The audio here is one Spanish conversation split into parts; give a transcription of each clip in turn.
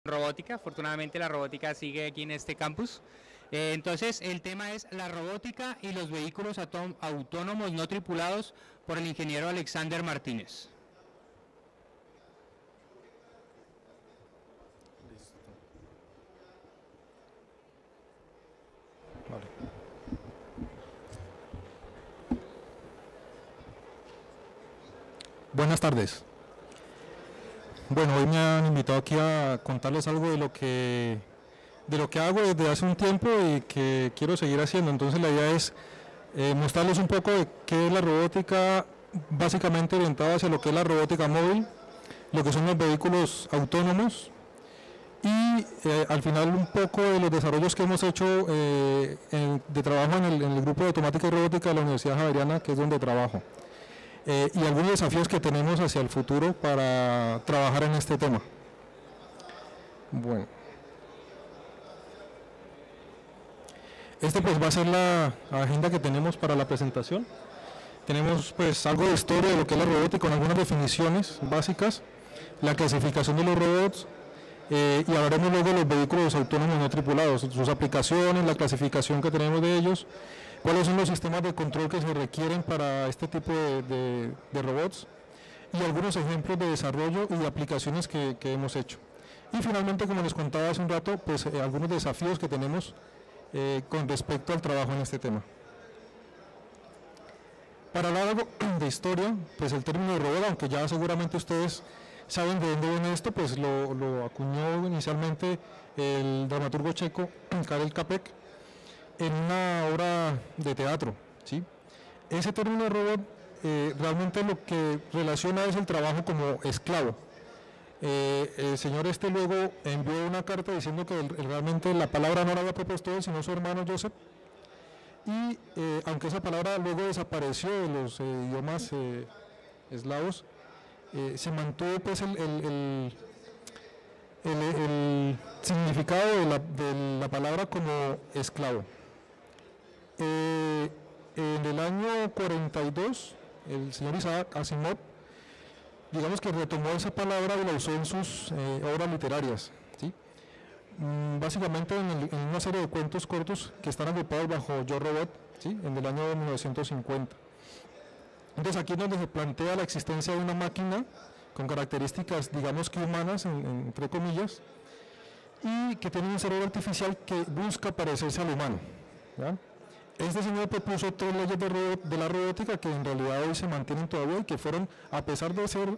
robótica. Afortunadamente la robótica sigue aquí en este campus. Entonces el tema es la robótica y los vehículos autónomos no tripulados por el ingeniero Alexander Martínez. Vale. Buenas tardes. Bueno, hoy me han invitado aquí a contarles algo de lo que hago desde hace un tiempo y que quiero seguir haciendo. Entonces la idea es mostrarles un poco de qué es la robótica, básicamente orientada hacia lo que es la robótica móvil, lo que son los vehículos autónomos y al final un poco de los desarrollos que hemos hecho de trabajo en el grupo de automática y robótica de la Universidad Javeriana, que es donde trabajo. Y algunos desafíos que tenemos hacia el futuro para trabajar en este tema. Bueno. Este pues va a ser la agenda que tenemos para la presentación. Tenemos pues algo de historia de lo que es la robótica con algunas definiciones básicas, la clasificación de los robots y hablaremos luego de los vehículos autónomos no tripulados, sus aplicaciones, la clasificación que tenemos de ellos, cuáles son los sistemas de control que se requieren para este tipo de robots y algunos ejemplos de desarrollo y de aplicaciones que hemos hecho. Y finalmente, como les contaba hace un rato, pues algunos desafíos que tenemos con respecto al trabajo en este tema. Para hablar algo de historia, pues el término de robot, aunque ya seguramente ustedes saben de dónde viene esto, pues lo acuñó inicialmente el dramaturgo checo Karel Čapek en una obra de teatro, ¿sí? Ese término de robot realmente lo que relaciona es el trabajo como esclavo. El señor luego envió una carta diciendo que realmente la palabra no la había propuesto él, sino su hermano Joseph, y aunque esa palabra luego desapareció de los idiomas eslavos, se mantuvo pues el significado de la palabra como esclavo. En el año 42, el señor Isaac Asimov, digamos que retomó esa palabra y la usó en sus obras literarias, ¿sí? Básicamente en una serie de cuentos cortos que están agrupados bajo Yo Robot, ¿sí? En el año 1950. Entonces aquí es donde se plantea la existencia de una máquina con características, digamos que humanas, entre comillas, y que tiene un cerebro artificial que busca parecerse al humano, ¿ya? Este señor propuso 3 leyes de la robótica que en realidad hoy se mantienen todavía y que fueron, a pesar de ser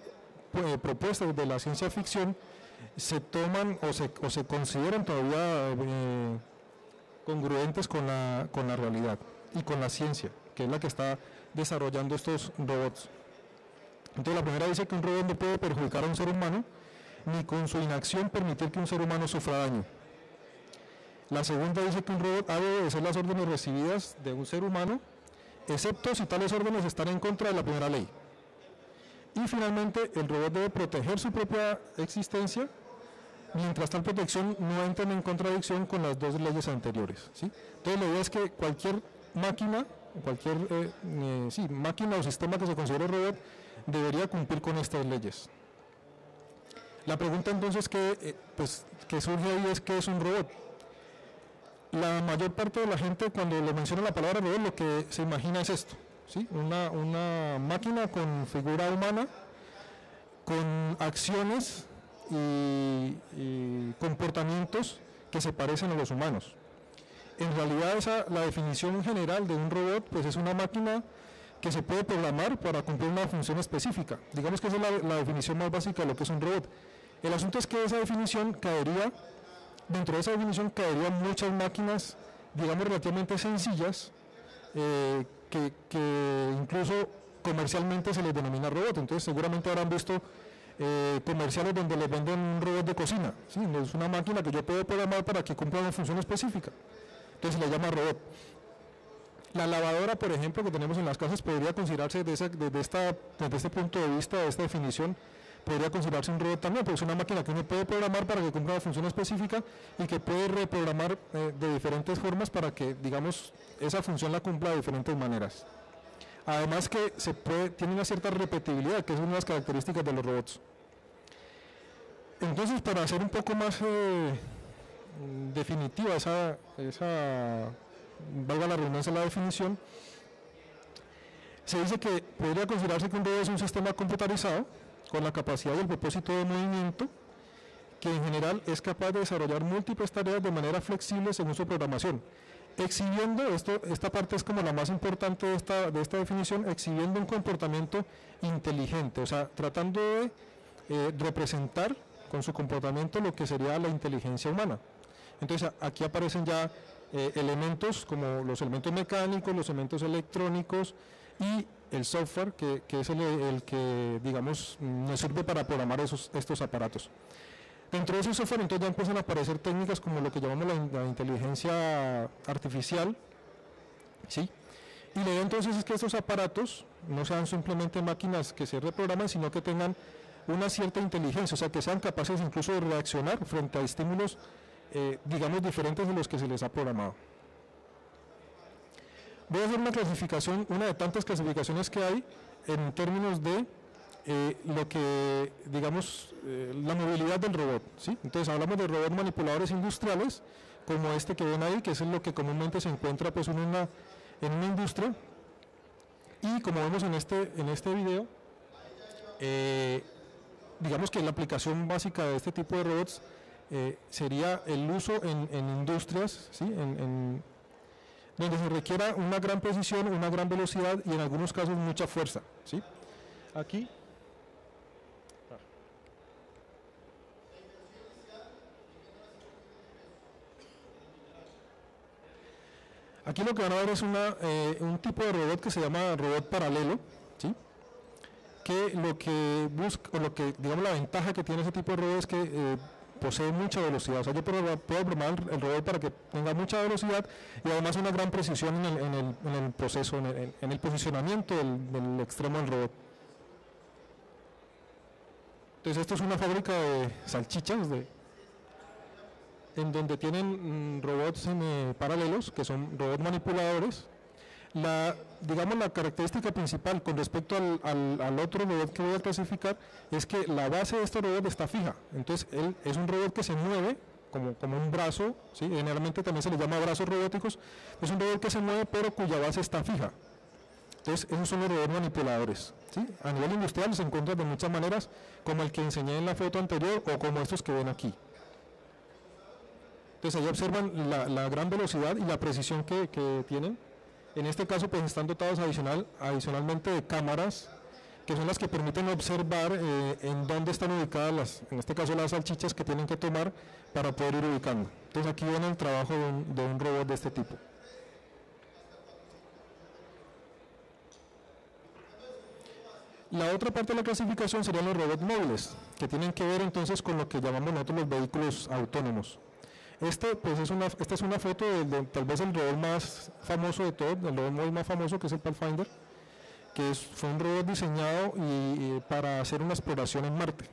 propuestas de la ciencia ficción, se toman o se consideran todavía congruentes con la realidad y con la ciencia, que es la que está desarrollando estos robots. Entonces la primera dice que un robot no puede perjudicar a un ser humano, ni con su inacción permitir que un ser humano sufra daño. La segunda dice que un robot ha de obedecer las órdenes recibidas de un ser humano, excepto si tales órdenes están en contra de la primera ley. Y finalmente, el robot debe proteger su propia existencia, mientras tal protección no entre en contradicción con las 2 leyes anteriores, ¿sí? Entonces la idea es que cualquier máquina, máquina o sistema que se considere robot, debería cumplir con estas leyes. La pregunta entonces que surge ahí es ¿qué es un robot? La mayor parte de la gente cuando le menciona la palabra robot lo que se imagina es esto, ¿sí? Una máquina con figura humana, con acciones y comportamientos que se parecen a los humanos. En realidad la definición general de un robot pues es una máquina que se puede programar para cumplir una función específica. Digamos que esa es la definición más básica de lo que es un robot. El asunto es que esa definición dentro de esa definición caerían muchas máquinas, digamos, relativamente sencillas, que incluso comercialmente se les denomina robot. Entonces seguramente habrán visto comerciales donde les venden un robot de cocina, ¿sí? Es una máquina que yo puedo programar para que cumpla una función específica. Entonces se le llama robot. La lavadora, por ejemplo, que tenemos en las casas podría considerarse desde este punto de vista, de esta definición, podría considerarse un robot también, porque es una máquina que uno puede programar para que cumpla una función específica y que puede reprogramar de diferentes formas para que, digamos, esa función la cumpla de diferentes maneras. Además que tiene una cierta repetibilidad, que es una de las características de los robots. Entonces, para hacer un poco más definitiva valga la redundancia, la definición, se dice que podría considerarse que un robot es un sistema computarizado con la capacidad y el propósito de movimiento que en general es capaz de desarrollar múltiples tareas de manera flexible según su programación, exhibiendo, esta parte es como la más importante de esta definición, exhibiendo un comportamiento inteligente, o sea, tratando de representar con su comportamiento lo que sería la inteligencia humana. Entonces aquí aparecen ya elementos como los elementos mecánicos, los elementos electrónicos y el software que es el que, digamos, nos sirve para programar estos aparatos. Dentro de ese software entonces ya empiezan a aparecer técnicas como lo que llamamos la inteligencia artificial, ¿sí? Y la idea entonces es que estos aparatos no sean simplemente máquinas que se reprograman, sino que tengan una cierta inteligencia, o sea, que sean capaces incluso de reaccionar frente a estímulos, digamos, diferentes de los que se les ha programado. Voy a hacer una clasificación, una de tantas clasificaciones que hay en términos de lo que, digamos, la movilidad del robot, ¿sí? Entonces hablamos de robots manipuladores industriales, como este que ven ahí, que es lo que comúnmente se encuentra pues, en una industria, y como vemos en este video, digamos que la aplicación básica de este tipo de robots sería el uso en industrias, ¿sí? Donde se requiera una gran precisión, una gran velocidad y en algunos casos mucha fuerza, ¿sí? Aquí lo que van a ver es un tipo de robot que se llama robot paralelo, ¿sí? Que lo que busca, o lo que, digamos, la ventaja que tiene ese tipo de robot es que posee mucha velocidad. O sea, yo puedo programar el robot para que tenga mucha velocidad y además una gran precisión en el proceso, en el posicionamiento del extremo del robot. Entonces, esto es una fábrica de salchichas en donde tienen robots paralelos, que son robots manipuladores. Digamos, la característica principal con respecto al otro robot que voy a clasificar es que la base de este robot está fija. Entonces, él es un robot que se mueve como un brazo, ¿sí? Generalmente también se le llama brazos robóticos. Es un robot que se mueve pero cuya base está fija. Entonces, esos son los robots manipuladores, ¿sí? A nivel industrial se encuentran de muchas maneras, como el que enseñé en la foto anterior o como estos que ven aquí. Entonces, ahí observan la gran velocidad y la precisión que tienen. En este caso, pues están dotados adicionalmente de cámaras, que son las que permiten observar en dónde están ubicadas, en este caso, las salchichas que tienen que tomar para poder ir ubicando. Entonces, aquí ven el trabajo de un robot de este tipo. La otra parte de la clasificación serían los robots móviles, que tienen que ver entonces con lo que llamamos nosotros los vehículos autónomos. Esta es una foto de tal vez el robot más famoso de todos, el robot móvil más famoso, que es el Pathfinder, que fue un robot diseñado para hacer una exploración en Marte.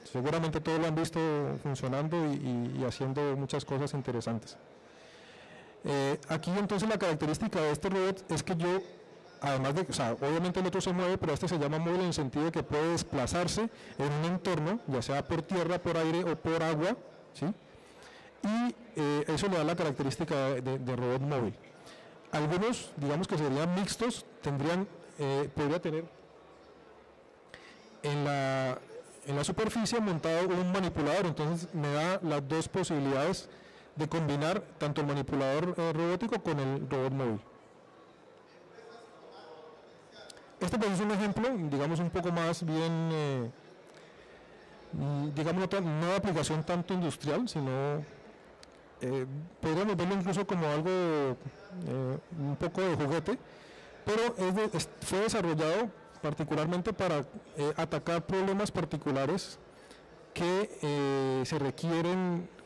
Seguramente todos lo han visto funcionando y haciendo muchas cosas interesantes. Aquí entonces la característica de este robot es que además de, o sea, obviamente el otro se mueve, pero este se llama móvil en el sentido de que puede desplazarse en un entorno, ya sea por tierra, por aire o por agua, ¿sí? Y eso le da la característica de robot móvil. Algunos, digamos que serían mixtos, podría tener en la superficie montado un manipulador, entonces me da las dos posibilidades de combinar tanto el manipulador robótico con el robot móvil. Este pues es un ejemplo, digamos un poco más bien, digamos no de aplicación tanto industrial, sino podríamos verlo incluso como algo un poco de juguete, pero fue desarrollado particularmente para atacar problemas particulares que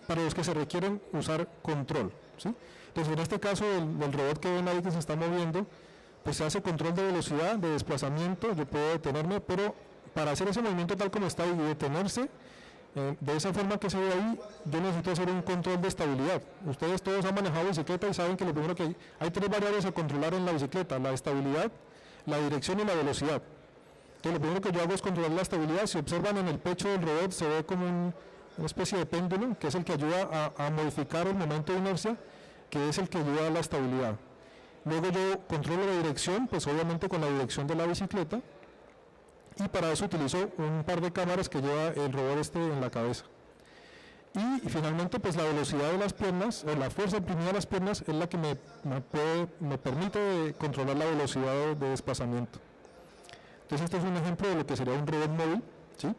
para los que se requieren usar control, ¿sí? Entonces en este caso del robot que ven ahí que se está moviendo, pues se hace control de velocidad, de desplazamiento, yo puedo detenerme, pero para hacer ese movimiento tal como está y detenerse, de esa forma que se ve ahí, yo necesito hacer un control de estabilidad. Ustedes todos han manejado bicicleta y saben que lo primero que hay tres variables a controlar en la bicicleta: la estabilidad, la dirección y la velocidad. Entonces lo primero que yo hago es controlar la estabilidad. Si observan en el pecho del robot se ve como una especie de péndulo, que es el que ayuda a modificar el momento de inercia, que es el que ayuda a la estabilidad. Luego yo controlo la dirección, pues obviamente con la dirección de la bicicleta, y para eso utilizo un par de cámaras que lleva el robot en la cabeza. Y finalmente pues la velocidad de las piernas, o la fuerza imprimida de las piernas, es la que me permite controlar la velocidad de desplazamiento. Entonces este es un ejemplo de lo que sería un robot móvil, ¿sí?,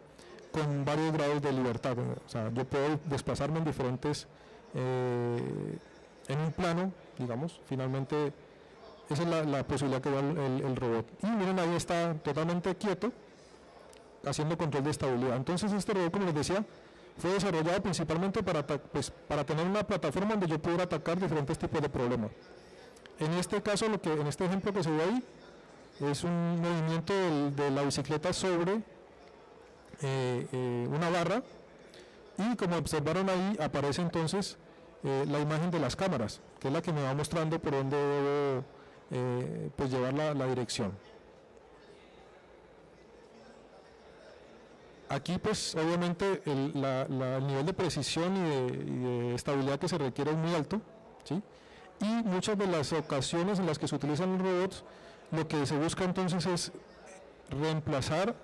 con varios grados de libertad. O sea, yo puedo desplazarme en diferentes, en un plano, digamos, finalmente esa es la posibilidad que da el robot. Y miren, ahí está totalmente quieto, haciendo control de estabilidad. Entonces este robot, como les decía, fue desarrollado principalmente para tener una plataforma donde yo pudiera atacar diferentes tipos de problemas. En este caso, en este ejemplo que se ve ahí, es un movimiento de la bicicleta sobre una barra, y como observaron ahí, aparece entonces la imagen de las cámaras, que es la que me va mostrando por dónde debo pues llevar la dirección. Aquí pues obviamente el nivel de precisión y de estabilidad que se requiere es muy alto, ¿sí? Y muchas de las ocasiones en las que se utilizan los robots, lo que se busca entonces es reemplazar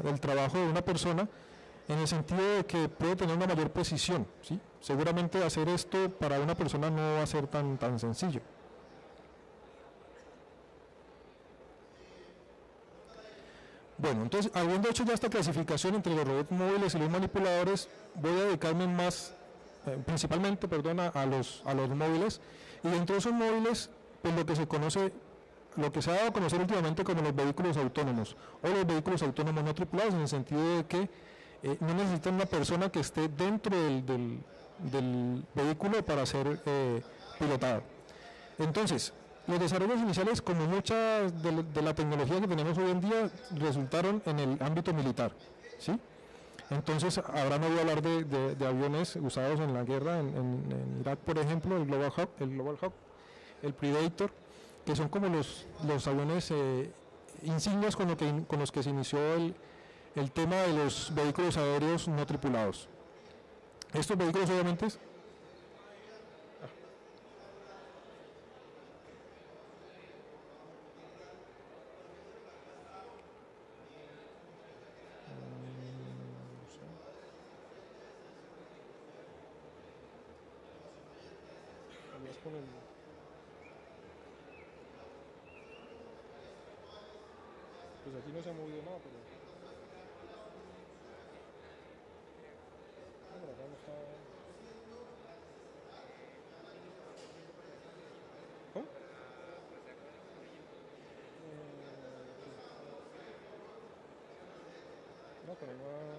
el trabajo de una persona, en el sentido de que puede tener una mayor precisión, ¿sí? Seguramente hacer esto para una persona no va a ser tan sencillo. Bueno, entonces, habiendo hecho ya esta clasificación entre los robots móviles y los manipuladores, voy a dedicarme principalmente, a los móviles, y dentro de esos móviles, pues lo que se ha dado a conocer últimamente como los vehículos autónomos, o los vehículos autónomos no tripulados, en el sentido de que no necesitan una persona que esté dentro del vehículo para ser pilotado. Entonces, los desarrollos iniciales, como mucha de la tecnología que tenemos hoy en día, resultaron en el ámbito militar, ¿sí? Entonces, habrán oído hablar de aviones usados en la guerra, en Irak, por ejemplo, el Global Hawk, el Predator, que son como los aviones insignias con los que se inició el tema de los vehículos aéreos no tripulados. Estos vehículos obviamente pues aquí no se ha movido nada, pero acá no está. ¿Cómo? No, pero no ha.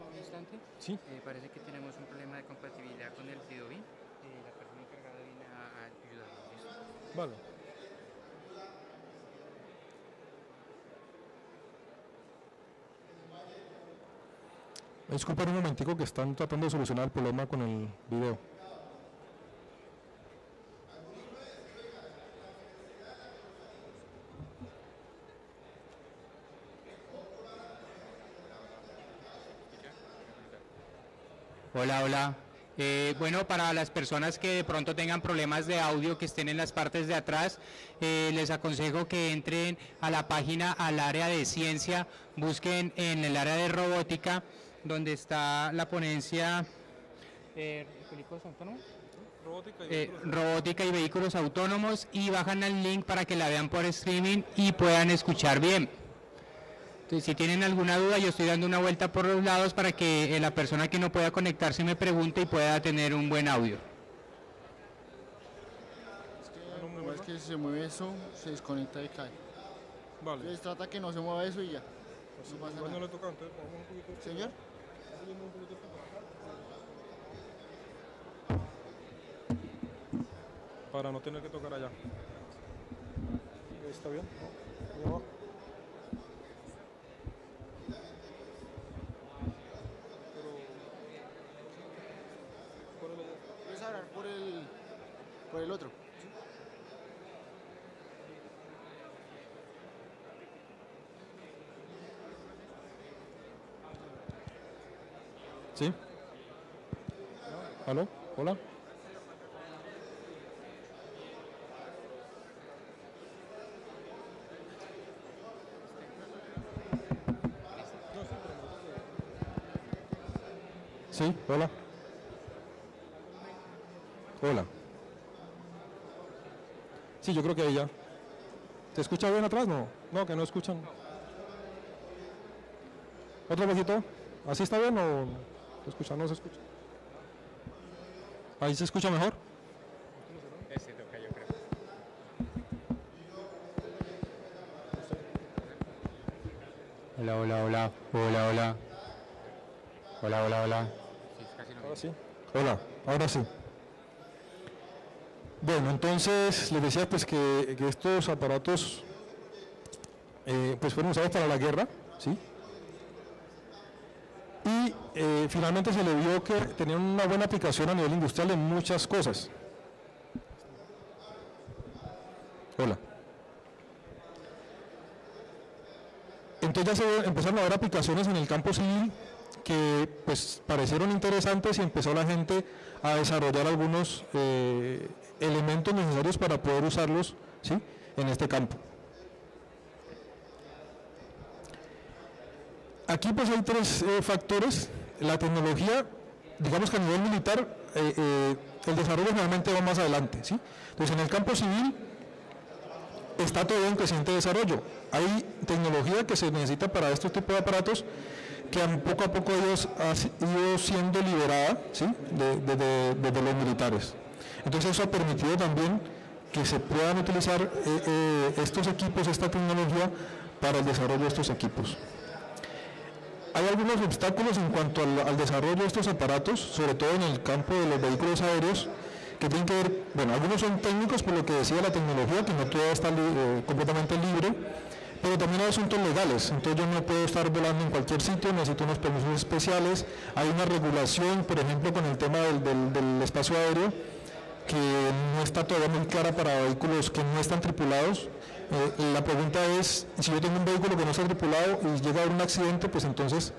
Un instante. Sí. Parece que tenemos un problema de compatibilidad con el Fidobi. La persona encargada viene a ayudarnos. ¿Listo? Vale. Disculpen un momentico que están tratando de solucionar el problema con el video. Hola, hola. Bueno, para las personas que de pronto tengan problemas de audio que estén en las partes de atrás, les aconsejo que entren a la página, al área de ciencia, busquen en el área de robótica, donde está la ponencia ¿vehículos autónomos? Robótica y vehículos autónomos, y bajan el link para que la vean por streaming y puedan escuchar bien. Entonces, si tienen alguna duda, yo estoy dando una vuelta por los lados para que la persona que no pueda conectarse me pregunte y pueda tener un buen audio. Es que si se mueve eso, se desconecta y cae. Vale. Entonces trata que no se mueva eso y ya. No pasa nada. No le toca, entonces pongamos un poquito. Señor. Para no tener que tocar allá. ¿Está bien? ¿No? Puedes hablar por el otro. ¿Sí? ¿Aló? ¿Hola? Sí, hola. Hola. Sí, yo creo que ella. ¿Se escucha bien atrás? No, no, que no escuchan. ¿Otro poquito? ¿Así está bien o se escucha? No se escucha. ¿Ahí se escucha mejor? Ese toca, yo creo. Hola, hola, hola, hola, hola. Hola, hola, hola. Ahora sí. Hola, ahora sí. Bueno, entonces les decía pues que estos aparatos pues fueron usados para la guerra, ¿sí? Y finalmente se le vio que tenían una buena aplicación a nivel industrial en muchas cosas. Hola. Entonces ya se empezaron a ver aplicaciones en el campo civil que pues parecieron interesantes y empezó la gente a desarrollar algunos elementos necesarios para poder usarlos, ¿sí?, en este campo. Aquí pues hay tres factores. La tecnología, digamos que a nivel militar, el desarrollo realmente va más adelante, ¿sí? Entonces en el campo civil está todo en creciente desarrollo. Hay tecnología que se necesita para estos tipos de aparatos que poco a poco ha ido siendo liberada, ¿sí?, desde los militares. Entonces eso ha permitido también que se puedan utilizar estos equipos, esta tecnología, para el desarrollo de estos equipos. Hay algunos obstáculos en cuanto al desarrollo de estos aparatos, sobre todo en el campo de los vehículos aéreos, que tienen que ver, bueno, algunos son técnicos por lo que decía la tecnología, que no todo está completamente libre, pero también hay asuntos legales. Entonces yo no puedo estar volando en cualquier sitio, necesito unos permisos especiales. Hay una regulación, por ejemplo, con el tema del espacio aéreo, que no está todavía muy clara para vehículos que no están tripulados. La pregunta es, si yo tengo un vehículo que no está tripulado y llega a haber un accidente, pues entonces,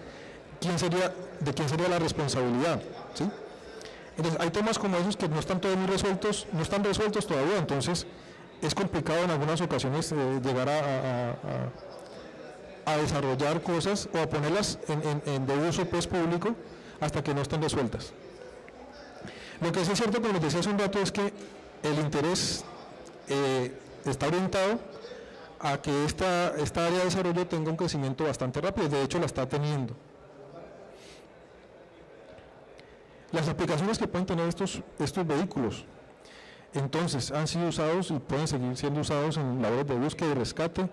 ¿de quién sería la responsabilidad? ¿Sí? Entonces, hay temas como esos que no están todavía muy resueltos, no están resueltos todavía, entonces es complicado en algunas ocasiones llegar a desarrollar cosas o a ponerlas de uso pues, público hasta que no estén resueltas. Lo que sí es cierto, como les decía hace un rato, es que el interés está orientado a que esta área de desarrollo tenga un crecimiento bastante rápido, de hecho la está teniendo. Las aplicaciones que pueden tener estos vehículos, entonces, han sido usados y pueden seguir siendo usados en labores de búsqueda y rescate,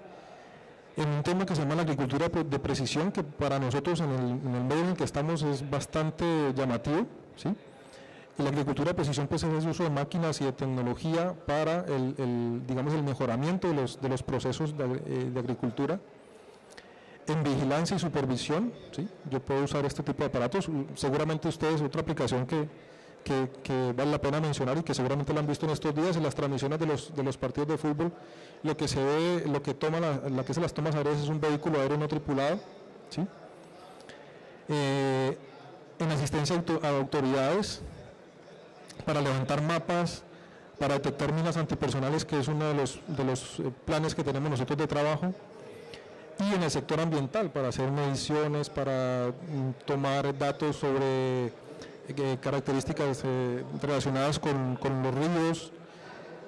en un tema que se llama la agricultura de precisión, que para nosotros en el medio en el que estamos es bastante llamativo, ¿sí? Y la agricultura de precisión pues es el uso de máquinas y de tecnología para digamos, el mejoramiento de los procesos de agricultura. En vigilancia y supervisión, ¿sí? Yo puedo usar este tipo de aparatos. Seguramente ustedes, otra aplicación que vale la pena mencionar y que seguramente la han visto en estos días en las transmisiones de los partidos de fútbol, lo que se ve, lo que toma la que se las tomas aéreas es un vehículo aéreo no tripulado, ¿sí? En asistencia a autoridades, para levantar mapas, para detectar minas antipersonales, que es uno de los planes que tenemos nosotros de trabajo, y en el sector ambiental, para hacer mediciones, para tomar datos sobre características relacionadas con los ríos,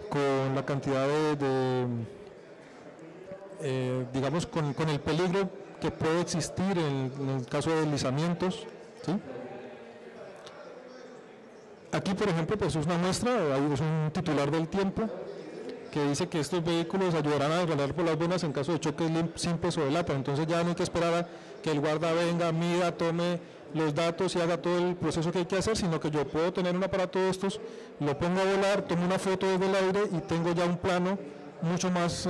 con la cantidad digamos, con el peligro que puede existir en el caso de deslizamientos, ¿sí? Aquí, por ejemplo, pues es una muestra, ahí es un titular del Tiempo, que dice que estos vehículos ayudarán a resbalar por las buenas en caso de choques simples o de lata. Entonces ya no hay que esperar a que el guarda venga, mida, tome los datos y haga todo el proceso que hay que hacer, sino que yo puedo tener un aparato de estos, lo pongo a volar, tomo una foto desde el aire y tengo ya un plano mucho más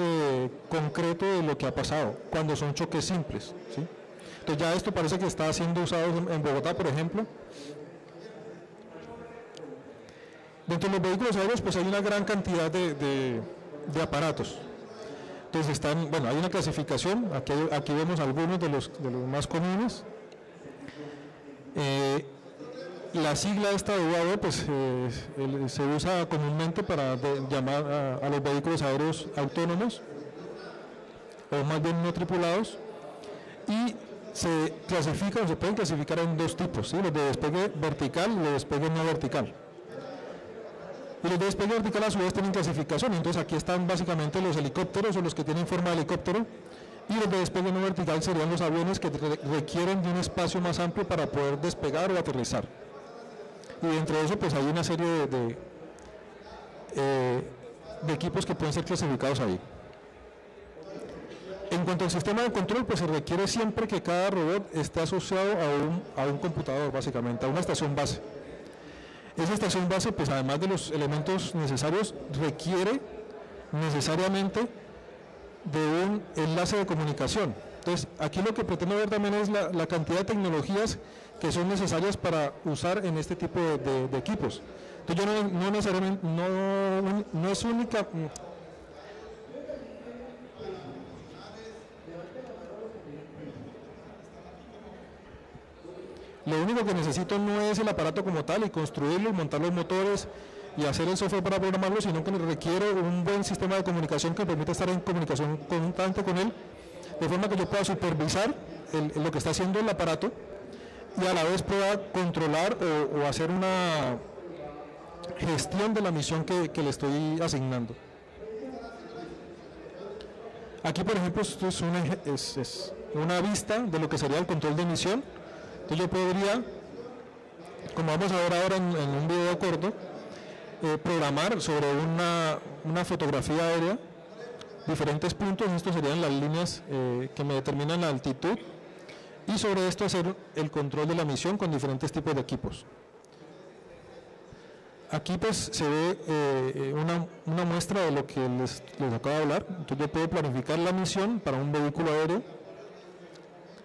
concreto de lo que ha pasado cuando son choques simples, ¿sí? Entonces ya esto parece que está siendo usado en Bogotá, por ejemplo. Dentro de los vehículos aéreos pues hay una gran cantidad de aparatos. Entonces bueno, hay una clasificación, aquí vemos algunos de los más comunes. La sigla esta de UAV pues, se usa comúnmente para llamar a los vehículos aéreos autónomos o más bien no tripulados, y se clasifican o se pueden clasificar en dos tipos, ¿sí? Los de despegue vertical y los de despegue no vertical. Y los de despegue vertical a su vez tienen clasificación, entonces aquí están básicamente los helicópteros o los que tienen forma de helicóptero, y los de despegue no vertical serían los aviones que requieren de un espacio más amplio para poder despegar o aterrizar. Y dentro de eso pues hay una serie de equipos que pueden ser clasificados ahí. En cuanto al sistema de control, pues se requiere siempre que cada robot esté asociado a un computador, básicamente, a una estación base. Esa estación base, pues además de los elementos necesarios, requiere necesariamente de un enlace de comunicación. Entonces, aquí lo que pretendo ver también es la cantidad de tecnologías que son necesarias para usar en este tipo de equipos. Entonces, yo no necesariamente, no es única. Lo único que necesito no es el aparato como tal y construirlo y montar los motores y hacer el software para programarlo, sino que requiere un buen sistema de comunicación que permita estar en comunicación constante con él, de forma que yo pueda supervisar lo que está haciendo el aparato y a la vez pueda controlar o hacer una gestión de la misión que le estoy asignando. Aquí, por ejemplo, esto es una vista de lo que sería el control de misión. Entonces yo podría, como vamos a ver ahora en un video corto, programar sobre una fotografía aérea diferentes puntos. Estos serían las líneas que me determinan la altitud, y sobre esto hacer el control de la misión con diferentes tipos de equipos. Aquí pues se ve una muestra de lo que les acabo de hablar. Entonces yo puedo planificar la misión para un vehículo aéreo.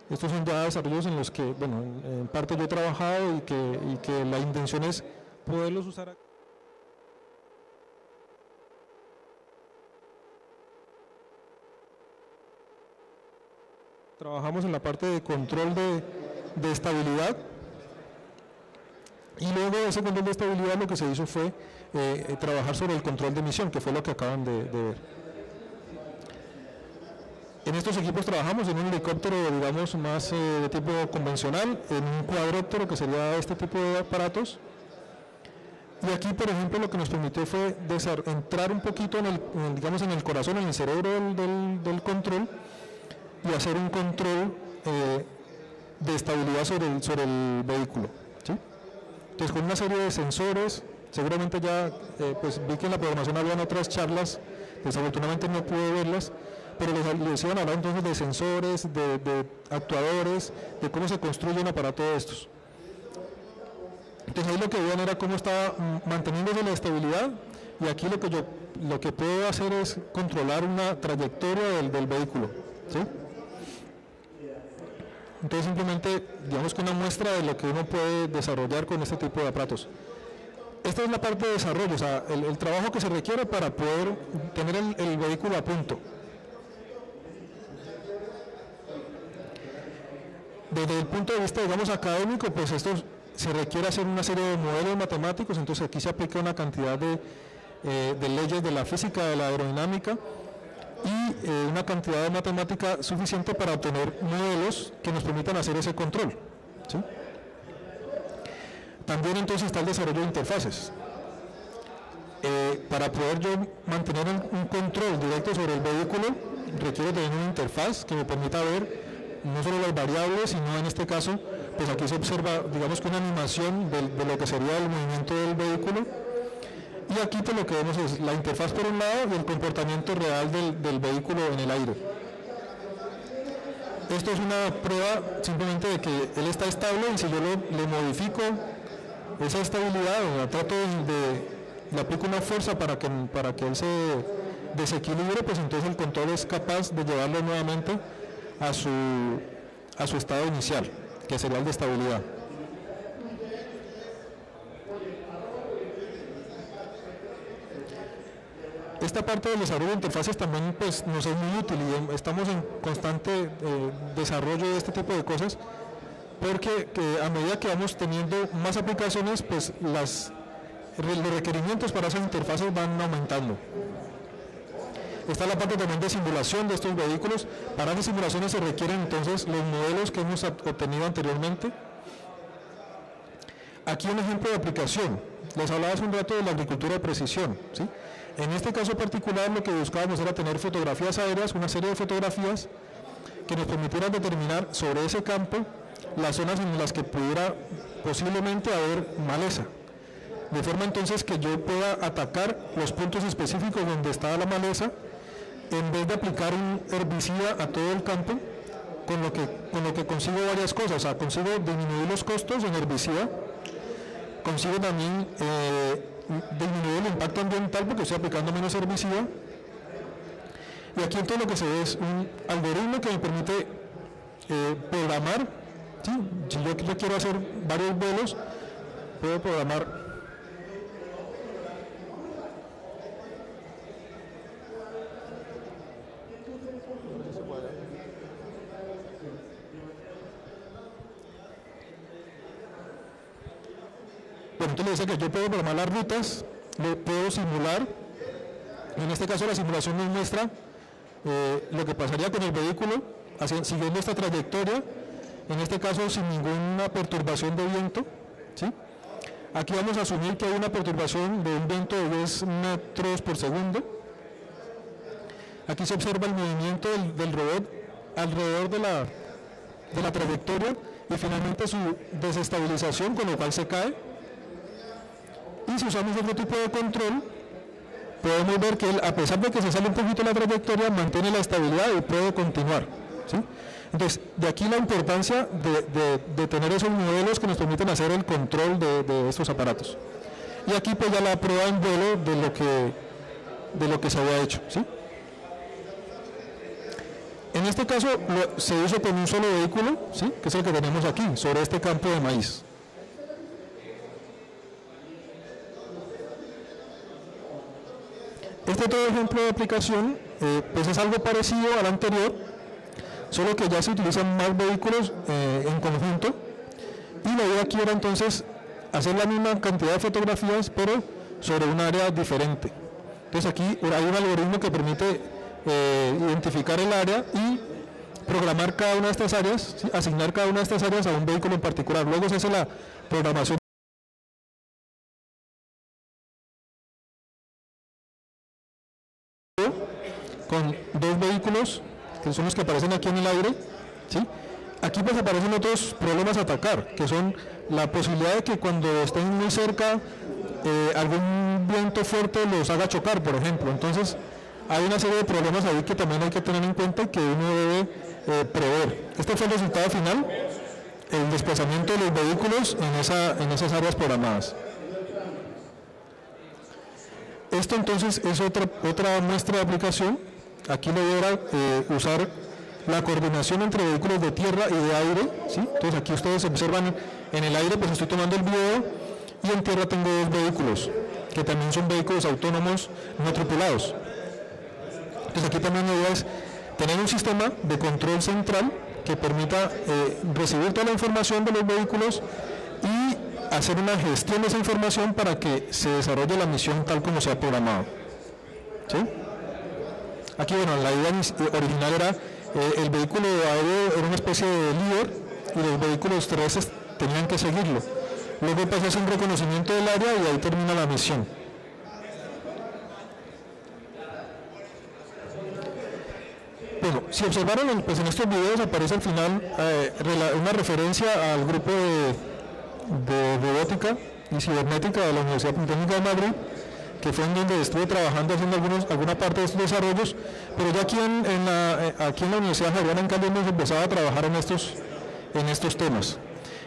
Estos son ya desarrollos en los que, bueno, en parte yo he trabajado y que la intención es poderlos usar aquí. Trabajamos en la parte de control de estabilidad, y luego de ese control de estabilidad lo que se hizo fue trabajar sobre el control de misión, que fue lo que acaban de ver. En estos equipos trabajamos en un helicóptero, digamos, más de tipo convencional, en un cuadróptero, que sería este tipo de aparatos. Y aquí, por ejemplo, lo que nos permitió fue entrar un poquito en el corazón, en el cerebro del control, y hacer un control de estabilidad sobre el vehículo, ¿sí? Entonces, con una serie de sensores, seguramente ya pues vi que en la programación habían otras charlas, desafortunadamente no pude verlas, pero les iban a hablar entonces de sensores, de actuadores, de cómo se construye un aparato de estos. Entonces ahí lo que veían era cómo estaba manteniéndose la estabilidad, y aquí lo que puedo hacer es controlar una trayectoria del vehículo, ¿sí? Entonces simplemente, digamos que una muestra de lo que uno puede desarrollar con este tipo de aparatos. Esta es la parte de desarrollo, o sea, el trabajo que se requiere para poder tener el vehículo a punto. Desde el punto de vista, digamos, académico, pues esto se requiere hacer una serie de modelos matemáticos. Entonces aquí se aplica una cantidad de leyes de la física, de la aerodinámica, y una cantidad de matemática suficiente para obtener modelos que nos permitan hacer ese control, ¿sí? También entonces está el desarrollo de interfaces. Para poder yo mantener un control directo sobre el vehículo, requiero tener una interfaz que me permita ver no solo las variables, sino en este caso, pues aquí se observa, digamos que una animación de lo que sería el movimiento del vehículo, Y aquí pues, lo que vemos es la interfaz por un lado y el comportamiento real del vehículo en el aire. Esto es una prueba simplemente de que él está estable, y si yo le modifico esa estabilidad, o trato le aplico una fuerza para que él se desequilibre, pues entonces el control es capaz de llevarlo nuevamente a su estado inicial, que sería el de estabilidad. Esta parte del desarrollo de interfaces también pues, nos es muy útil, y estamos en constante desarrollo de este tipo de cosas, porque a medida que vamos teniendo más aplicaciones, pues los requerimientos para esas interfaces van aumentando. Está la parte también de simulación de estos vehículos. Para esas simulaciones se requieren entonces los modelos que hemos obtenido anteriormente. Aquí un ejemplo de aplicación. Les hablaba hace un rato de la agricultura de precisión, ¿sí? En este caso particular lo que buscábamos era tener fotografías aéreas, una serie de fotografías que nos permitieran determinar sobre ese campo las zonas en las que pudiera posiblemente haber maleza. De forma entonces que yo pueda atacar los puntos específicos donde está la maleza, en vez de aplicar un herbicida a todo el campo, con lo que consigo varias cosas. O sea, consigo disminuir los costos en herbicida, consigo también disminuir el impacto ambiental porque estoy aplicando menos herbicida. Y aquí entonces lo que se ve es un algoritmo que me permite programar, ¿sí? Si yo quiero hacer varios vuelos, puedo programar entonces le decía que yo puedo programar las rutas, lo puedo simular. En este caso la simulación nos muestra lo que pasaría con el vehículo siguiendo esta trayectoria, en este caso sin ninguna perturbación de viento, ¿sí? Aquí vamos a asumir que hay una perturbación de un viento de 10 metros por segundo. Aquí se observa el movimiento del robot alrededor de la trayectoria y finalmente su desestabilización, con lo cual se cae. Y si usamos otro tipo de control, podemos ver que él, a pesar de que se sale un poquito de la trayectoria, mantiene la estabilidad y puede continuar, ¿sí? Entonces, de aquí la importancia de tener esos modelos que nos permiten hacer el control de estos aparatos. Y aquí pues ya la prueba en vuelo de lo que se había hecho, ¿sí? En este caso se hizo con un solo vehículo, ¿sí? Que es el que tenemos aquí, sobre este campo de maíz. Este otro ejemplo de aplicación pues es algo parecido al anterior, solo que ya se utilizan más vehículos en conjunto, y la idea aquí era entonces hacer la misma cantidad de fotografías pero sobre un área diferente. Entonces aquí hay un algoritmo que permite identificar el área y programar cada una de estas áreas, ¿sí? Asignar cada una de estas áreas a un vehículo en particular. Luego se hace la programación con dos vehículos que son los que aparecen aquí en el aire, ¿sí? Aquí pues aparecen otros problemas a atacar, que son la posibilidad de que cuando estén muy cerca algún viento fuerte los haga chocar, por ejemplo. Entonces hay una serie de problemas ahí que también hay que tener en cuenta y que uno debe prever. Este fue el resultado final, el desplazamiento de los vehículos en esas áreas programadas. Esto entonces es otra muestra de aplicación. Aquí la idea era usar la coordinación entre vehículos de tierra y de aire, ¿sí? Entonces aquí ustedes observan en el aire, pues estoy tomando el video, y en tierra tengo dos vehículos, que también son vehículos autónomos no tripulados. Entonces aquí también la idea es tener un sistema de control central que permita recibir toda la información de los vehículos y hacer una gestión de esa información para que se desarrolle la misión tal como se ha programado, ¿sí? Aquí, bueno, la idea original era el vehículo aéreo era una especie de líder y los vehículos terrestres tenían que seguirlo. Luego pasa a hacer un reconocimiento del área y ahí termina la misión. Bueno, si observaron, pues en estos videos aparece al final una referencia al grupo de robótica y cibernética de la Universidad Politécnica de Madrid, que fue en donde estuve trabajando haciendo alguna parte de estos desarrollos, pero ya aquí aquí en la Universidad Javeriana en Cali hemos empezado a trabajar en estos temas.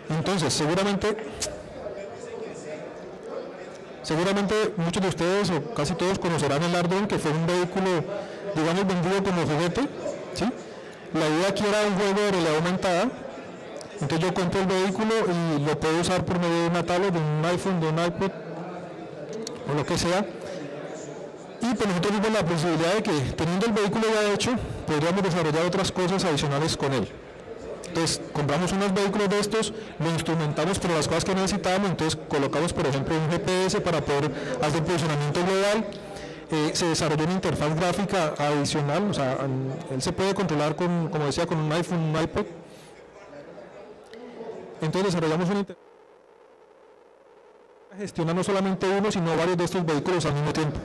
Entonces, seguramente muchos de ustedes o casi todos conocerán el Ardón, que fue un vehículo, digamos, vendido como juguete, ¿sí? La idea aquí era un juego de realidad aumentada. Entonces yo compro el vehículo y lo puedo usar por medio de una tablet, de un iPhone, de un iPod o lo que sea. Y pues nosotros vimos la posibilidad de que, teniendo el vehículo ya hecho, podríamos desarrollar otras cosas adicionales con él. Entonces compramos unos vehículos de estos, lo instrumentamos por las cosas que necesitábamos, entonces colocamos por ejemplo un GPS para poder hacer posicionamiento global. Se desarrolló una interfaz gráfica adicional, o sea, él se puede controlar como decía, con un iPhone, un iPod. Entonces desarrollamos una interfaz que gestiona no solamente uno, sino varios de estos vehículos al mismo tiempo.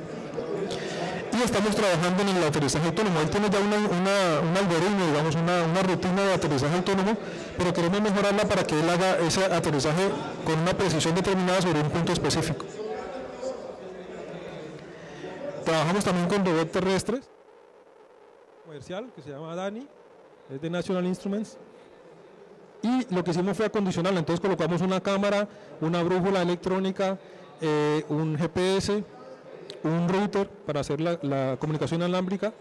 Y estamos trabajando en el aterrizaje autónomo. Él tiene ya un algoritmo, digamos, una rutina de aterrizaje autónomo, pero queremos mejorarla para que él haga ese aterrizaje con una precisión determinada sobre un punto específico. Trabajamos también con robots terrestres, comercial, que se llama Dani, es de National Instruments, y lo que hicimos fue acondicionarlo. Entonces colocamos una cámara, una brújula electrónica, un GPS, un router para hacer la comunicación inalámbrica,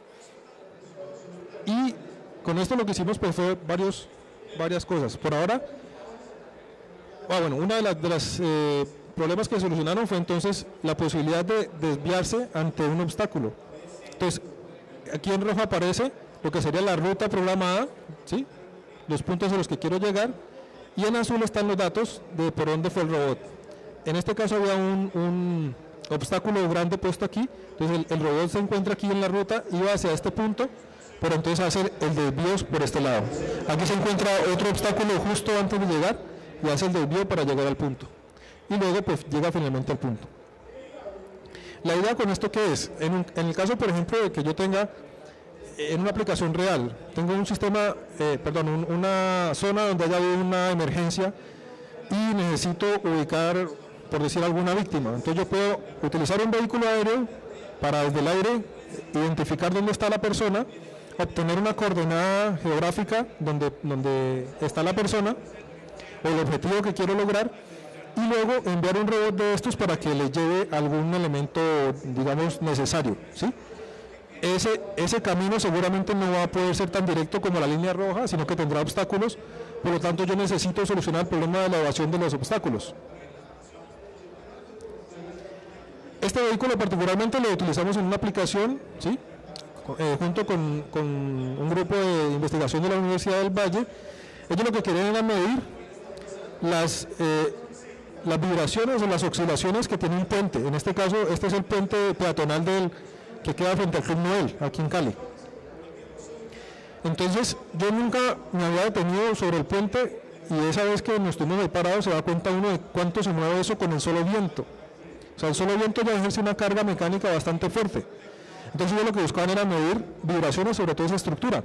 y con esto lo que hicimos pues fue varias cosas. Por ahora, una de las problemas que solucionaron fue entonces la posibilidad de desviarse ante un obstáculo. Entonces, aquí en rojo aparece lo que sería la ruta programada, ¿sí? Los puntos a los que quiero llegar, y en azul están los datos de por dónde fue el robot. En este caso había un obstáculo grande puesto aquí, entonces el robot se encuentra aquí en la ruta, iba hacia este punto, pero entonces hace el desvío por este lado. Aquí se encuentra otro obstáculo justo antes de llegar y hace el desvío para llegar al punto. Y luego pues llega finalmente al punto. La idea con esto, ¿qué es? En el caso, por ejemplo, de que yo tenga en una aplicación real, tengo un sistema, una zona donde haya habido una emergencia y necesito ubicar, por decir, alguna víctima. Entonces yo puedo utilizar un vehículo aéreo para desde el aire identificar dónde está la persona, obtener una coordenada geográfica donde está la persona o el objetivo que quiero lograr, y luego enviar un robot de estos para que le lleve algún elemento, digamos, necesario, ¿sí? Ese camino seguramente no va a poder ser tan directo como la línea roja, sino que tendrá obstáculos, por lo tanto yo necesito solucionar el problema de la evasión de los obstáculos. Este vehículo particularmente lo utilizamos en una aplicación, ¿sí? Junto con un grupo de investigación de la Universidad del Valle. Ellos lo que querían era medir las vibraciones o las oscilaciones que tiene un puente. En este caso, este es el puente peatonal que queda frente al Club Noel, aquí en Cali. Entonces, yo nunca me había detenido sobre el puente, y esa vez que nos estuvimos ahí parados se da cuenta uno de cuánto se mueve eso con el solo viento. O sea, el solo viento ya ejerce una carga mecánica bastante fuerte. Entonces yo lo que buscaban era medir vibraciones sobre toda esa estructura.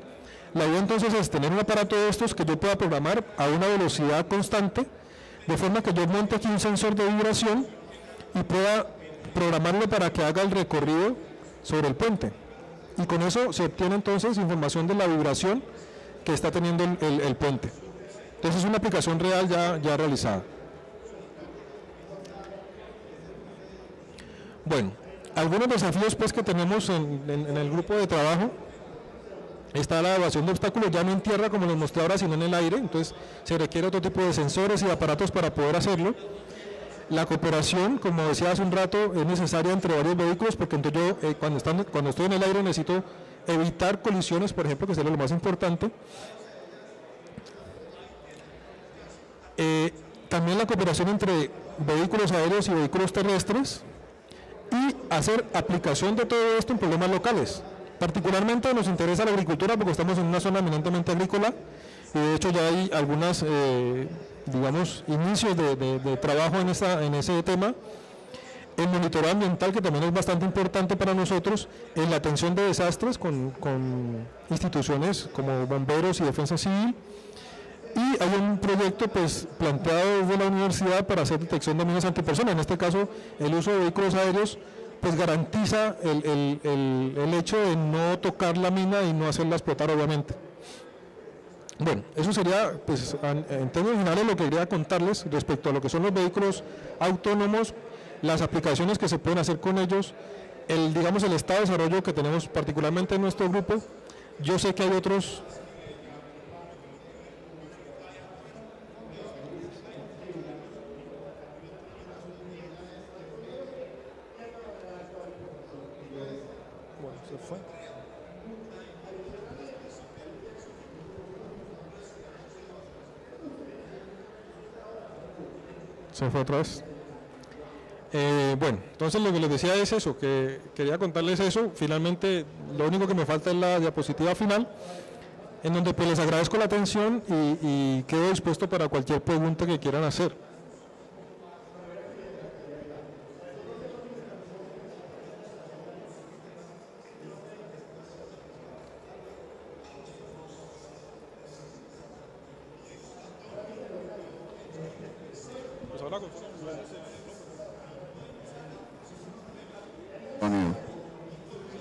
La idea entonces es tener un aparato de estos que yo pueda programar a una velocidad constante, de forma que yo monte aquí un sensor de vibración y pueda programarlo para que haga el recorrido sobre el puente. Y con eso se obtiene entonces información de la vibración que está teniendo el puente. Entonces es una aplicación real ya realizada. Bueno, algunos desafíos pues que tenemos en el grupo de trabajo. Está la evasión de obstáculos ya no en tierra como les mostré ahora, sino en el aire. Entonces se requiere otro tipo de sensores y aparatos para poder hacerlo. La cooperación, como decía hace un rato, es necesaria entre varios vehículos, porque entonces yo cuando estoy en el aire necesito evitar colisiones, por ejemplo, que sería lo más importante. También la cooperación entre vehículos aéreos y vehículos terrestres, y hacer aplicación de todo esto en problemas locales. Particularmente nos interesa la agricultura porque estamos en una zona eminentemente agrícola, y de hecho ya hay algunas, digamos, inicios de trabajo en ese tema. El monitoreo ambiental, que también es bastante importante para nosotros, en la atención de desastres con instituciones como bomberos y defensa civil. Y hay un proyecto pues planteado desde la universidad para hacer detección de minas antipersona, en este caso el uso de vehículos aéreos pues garantiza el hecho de no tocar la mina y no hacerla explotar, obviamente. Bueno, eso sería, pues, en términos generales lo que quería contarles respecto a lo que son los vehículos autónomos, las aplicaciones que se pueden hacer con ellos, digamos, el estado de desarrollo que tenemos particularmente en nuestro grupo. Yo sé que hay otros... Bueno, se fue. Se fue otra vez. Bueno, entonces lo que les decía es eso, que quería contarles eso. Finalmente, lo único que me falta es la diapositiva final, en donde pues les agradezco la atención y quedo dispuesto para cualquier pregunta que quieran hacer.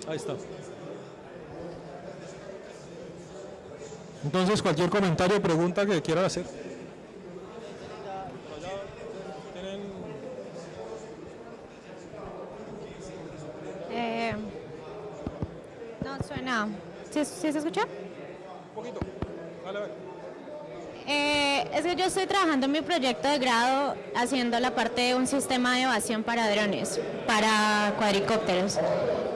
Ahí está. Entonces, cualquier comentario o pregunta que quieran hacer. No suena. ¿Sí se escucha? Un poquito. Dale, dale. Es que yo estoy trabajando en mi proyecto de grado haciendo la parte de un sistema de evasión para drones, para cuadricópteros.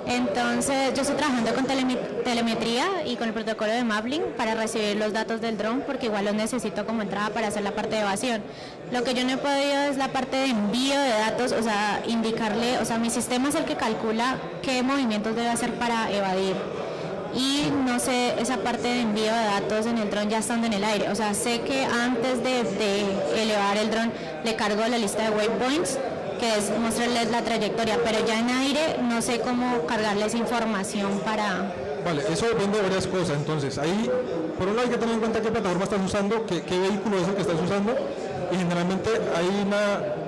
Entonces yo estoy trabajando con telemetría y con el protocolo de Maplink para recibir los datos del dron, porque igual los necesito como entrada para hacer la parte de evasión. Lo que yo no he podido es la parte de envío de datos, o sea, indicarle, o sea, mi sistema es el que calcula qué movimientos debe hacer para evadir. Y no sé, esa parte de envío de datos en el dron ya estando en el aire. O sea, sé que antes de elevar el dron le cargo la lista de waypoints, que es mostrarles la trayectoria, pero ya en aire no sé cómo cargarles información para... Vale, eso depende de varias cosas. Entonces, ahí, por un lado hay que tener en cuenta qué plataforma estás usando, qué vehículo es el que estás usando, y generalmente hay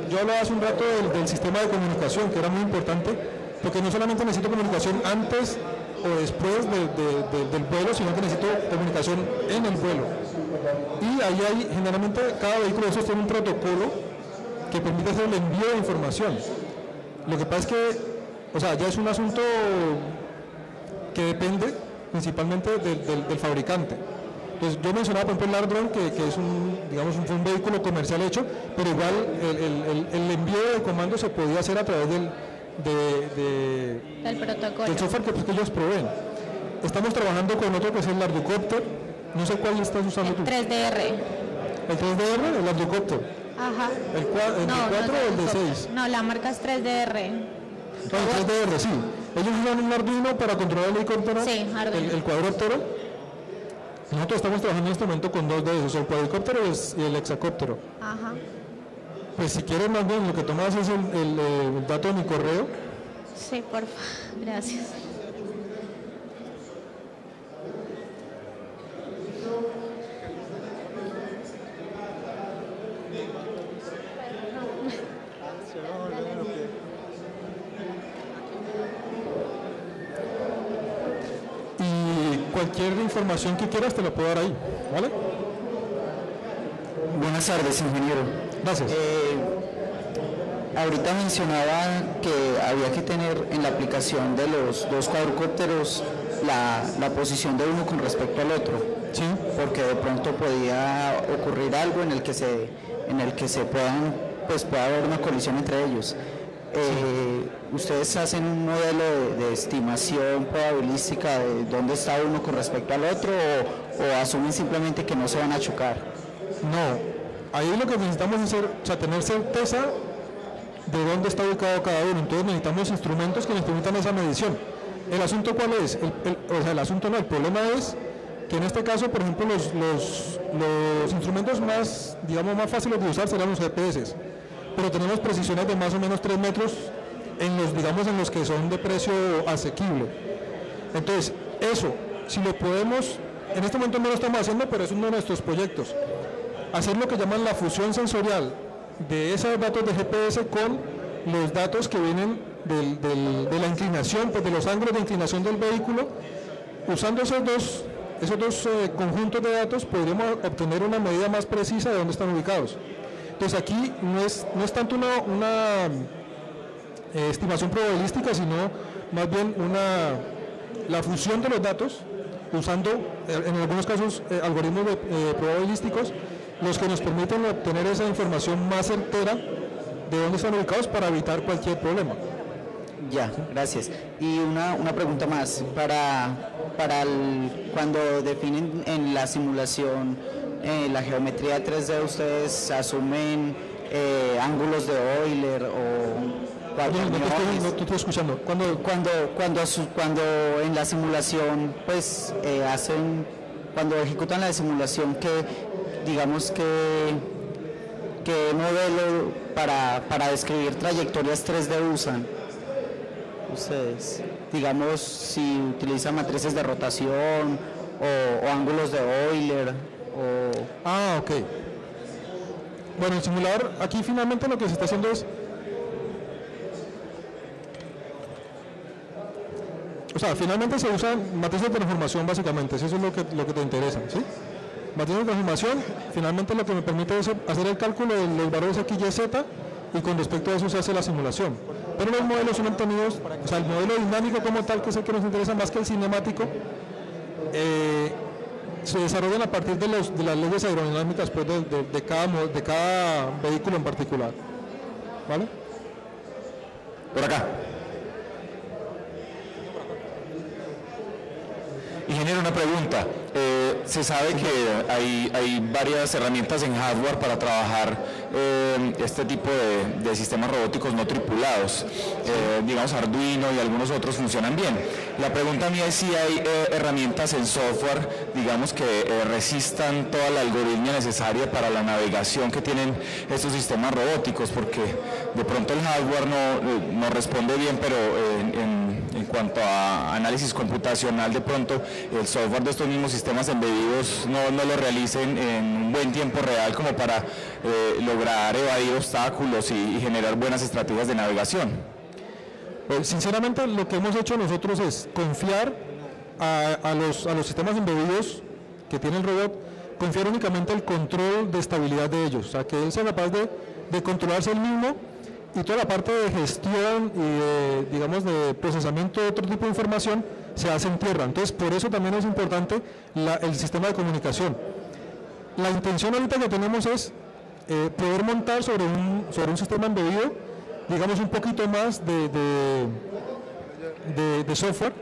yo hablaba hace un rato del sistema de comunicación, que era muy importante, porque no solamente necesito comunicación antes o después del vuelo, sino que necesito comunicación en el vuelo. Y ahí hay, generalmente, cada vehículo de esos tiene un protocolo que permite hacer el envío de información. Lo que pasa es que, o sea, ya es un asunto que depende principalmente del fabricante. Entonces, yo mencionaba, por ejemplo, el Ardron, que es fue un vehículo comercial hecho, pero igual el envío de comando se podía hacer a través del protocolo. Del software que ellos proveen. Estamos trabajando con otro que es el Ardocopter. No sé cuál estás usando tú. 3DR. ¿El 3DR? El Ardocopter. Ajá. ¿El 4 o el de 6? No, la marca es 3DR. Entonces, el 3DR, sí. Ellos usan un Arduino para controlar el helicóptero, sí, el cuadróptero. Nosotros estamos trabajando en este momento con dos de esos, el cuadricóptero y el hexacóptero. Ajá. Pues si quieres, más bien, lo que tomas es el dato de mi correo. Sí, por favor. Gracias. Y cualquier información que quieras te la puedo dar ahí, ¿vale? Buenas tardes, ingeniero. Gracias. Ahorita mencionaba que había que tener en la aplicación de los dos cuadricópteros la posición de uno con respecto al otro. Sí. Porque de pronto podía ocurrir algo en el que se pueda haber una colisión entre ellos. ¿Ustedes hacen un modelo de estimación probabilística de dónde está uno con respecto al otro o asumen simplemente que no se van a chocar? No, ahí lo que necesitamos es tener certeza de dónde está ubicado cada uno. Entonces necesitamos instrumentos que nos permitan esa medición. ¿El asunto cuál es? El problema es que en este caso, por ejemplo, los instrumentos más fáciles de usar serán los GPS, pero tenemos precisiones de más o menos 3 metros en los que son de precio asequible. Entonces, eso, si lo podemos, en este momento no lo estamos haciendo, pero es uno de nuestros proyectos, hacer lo que llaman la fusión sensorial de esos datos de GPS con los datos que vienen de la inclinación, pues de los ángulos de inclinación del vehículo. Usando esos dos conjuntos de datos podríamos obtener una medida más precisa de dónde están ubicados. Entonces aquí no es tanto una estimación probabilística, sino más bien la fusión de los datos, usando en algunos casos algoritmos probabilísticos, los que nos permiten obtener esa información más certera de dónde están ubicados para evitar cualquier problema. Ya, gracias. Y una pregunta más, cuando definen en la simulación la geometría 3D, ¿ustedes asumen ángulos de Euler o no te estoy escuchando. Cuando en la simulación, pues cuando ejecutan la simulación, digamos que modelo para describir trayectorias 3D usan ustedes? Digamos, si utilizan matrices de rotación o ángulos de Euler ok. Bueno, el simulador, aquí finalmente lo que se está haciendo es, finalmente se usan matrices de transformación básicamente, eso es lo que te interesa, ¿sí? Matrices de transformación, finalmente lo que me permite es hacer el cálculo de los valores X, Y, Z, y con respecto a eso se hace la simulación. Pero los modelos son obtenidos, el modelo dinámico como tal, que es el que nos interesa más que el cinemático, se desarrollan a partir de las leyes aerodinámicas pues, de cada vehículo en particular. ¿Vale? Por acá. Ingeniero, una pregunta. Se sabe que hay varias herramientas en hardware para trabajar este tipo de sistemas robóticos no tripulados. Digamos Arduino y algunos otros funcionan bien. La pregunta mía es si hay herramientas en software, digamos, que resistan toda la algoritmia necesaria para la navegación que tienen estos sistemas robóticos, porque de pronto el hardware no responde bien, pero en cuanto a análisis computacional, de pronto el software de estos mismos sistemas embebidos no lo realicen en un buen tiempo real como para lograr evadir obstáculos y generar buenas estrategias de navegación. Sinceramente, lo que hemos hecho nosotros es confiar a los sistemas embebidos que tiene el robot, confiar únicamente el control de estabilidad de ellos, o sea, que él sea capaz de controlarse él mismo, y toda la parte de gestión y de procesamiento de otro tipo de información se hace en tierra. Entonces, por eso también es importante el sistema de comunicación. La intención ahorita que tenemos es poder montar sobre un sistema embebido, digamos, un poquito más de software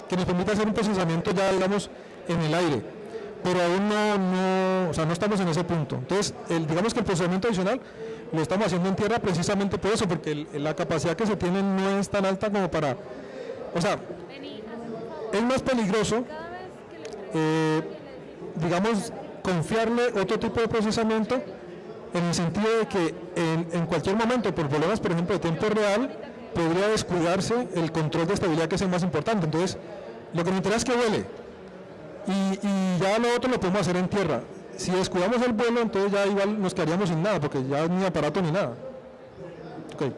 que nos permita hacer un procesamiento ya, digamos, en el aire, pero aún no estamos en ese punto. Entonces, digamos que el procesamiento adicional lo estamos haciendo en tierra precisamente por eso, porque la capacidad que se tiene no es tan alta como para, es más peligroso, digamos, confiarle otro tipo de procesamiento, en el sentido de que en cualquier momento, por problemas, por ejemplo, de tiempo real, podría descuidarse el control de estabilidad, que es el más importante. Entonces, lo que me interesa es que vuele, y ya lo otro lo podemos hacer en tierra. Si descuidamos el vuelo, entonces ya igual nos quedaríamos sin nada, porque ya ni aparato ni nada. Okay.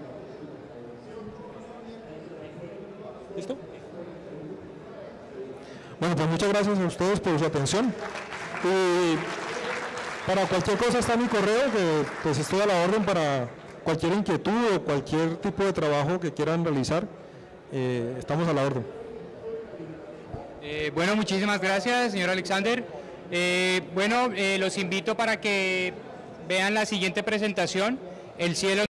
¿Listo? Bueno, pues muchas gracias a ustedes por su atención. Y para cualquier cosa está mi correo, que pues estoy a la orden para cualquier inquietud o cualquier tipo de trabajo que quieran realizar. Estamos a la orden. Bueno, muchísimas gracias, señor Alexander. Los invito para que vean la siguiente presentación, El cielo